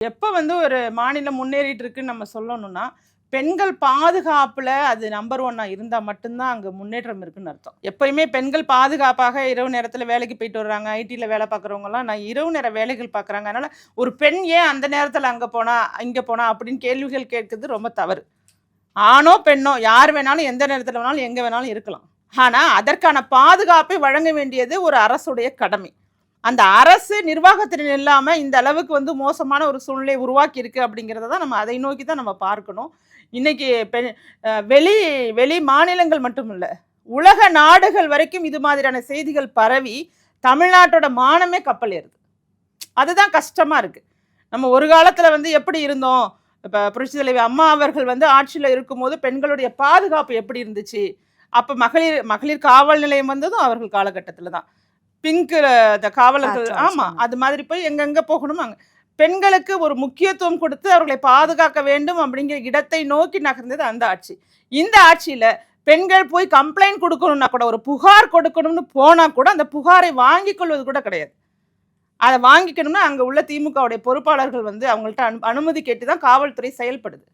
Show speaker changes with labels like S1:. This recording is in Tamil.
S1: எப்போ வந்து ஒரு மாநிலம் முன்னேறிட்டு இருக்குன்னு நம்ம சொல்லணும்னா, பெண்கள் பாதுகாப்புல அது நம்பர் 1 இருந்தா மட்டும்தான் அங்க முன்னேற்றம் இருக்குன்னு அர்த்தம். எப்பயுமே பெண்கள் பாதுகாப்பாக இரவு நேரத்துல வேலைக்கு போயிட்டு வர்றாங்க. ஐடில வேலை பார்க்குறவங்கலாம் நான் இரவு நேர வேலைகள் பார்க்குறாங்க. அதனால ஒரு பெண் ஏன் அந்த நேரத்துல அங்க போனா, இங்க போனா அப்படின்னு கேள்விகள் கேட்கிறது ரொம்ப தவறு. ஆணோ, பெண்ணோ யார் வேணாலும் எந்த நேரத்துல வேணாலும் எங்க வேணாலும் இருக்கலாம். ஆனா அதற்கான பாதுகாப்பை வழங்க வேண்டியது ஒரு அரசுடைய கடமை. அந்த அரசு நிர்வாகத்திறன் இல்லாம இந்த அளவுக்கு வந்து மோசமான ஒரு சூழ்நிலை உருவாக்கி இருக்கு அப்படிங்கிறத தான் நம்ம அதை நோக்கி தான் நம்ம பார்க்கணும். இன்னைக்கு வெளி வெளி மாநிலங்கள் மட்டும் இல்ல, உலக நாடுகள் வரைக்கும் இது மாதிரியான செய்திகள் பரவி தமிழ்நாட்டோட மானமே கப்பல் ஏறுது. அதுதான் கஷ்டமா இருக்கு. நம்ம ஒரு காலத்துல வந்து எப்படி இருந்தோம், இப்ப புரட்சி தலைவி அம்மா அவர்கள் வந்து ஆட்சியில இருக்கும்போது பெண்களுடைய பாதுகாப்பு எப்படி இருந்துச்சு, அப்ப மகளிர் மகளிர் காவல் நிலையம் வந்ததும் அவர்கள் காலகட்டத்துல தான். பிங்க் அந்த காவலர்கள், ஆமா, அது மாதிரி போய் எங்கெங்க போகணுமோ அங்க பெண்களுக்கு ஒரு முக்கியத்துவம் கொடுத்து அவர்களை பாதுகாக்க வேண்டும் அப்படிங்கிற இடத்தை நோக்கி நகர்ந்தது அந்த ஆட்சி. இந்த ஆட்சியில பெண்கள் போய் கம்ப்ளைண்ட் கொடுக்கணும்னா கூட, ஒரு புகார் கொடுக்கணும்னு போனா கூட அந்த புகாரை வாங்கிக் கொள்வது கூட கிடையாது. அதை வாங்கிக்கணும்னா அங்க உள்ள திமுகவுடைய பொறுப்பாளர்கள் வந்து அவங்கள்ட்ட அனுமதி கேட்டு தான் காவல்துறை செயல்படுது.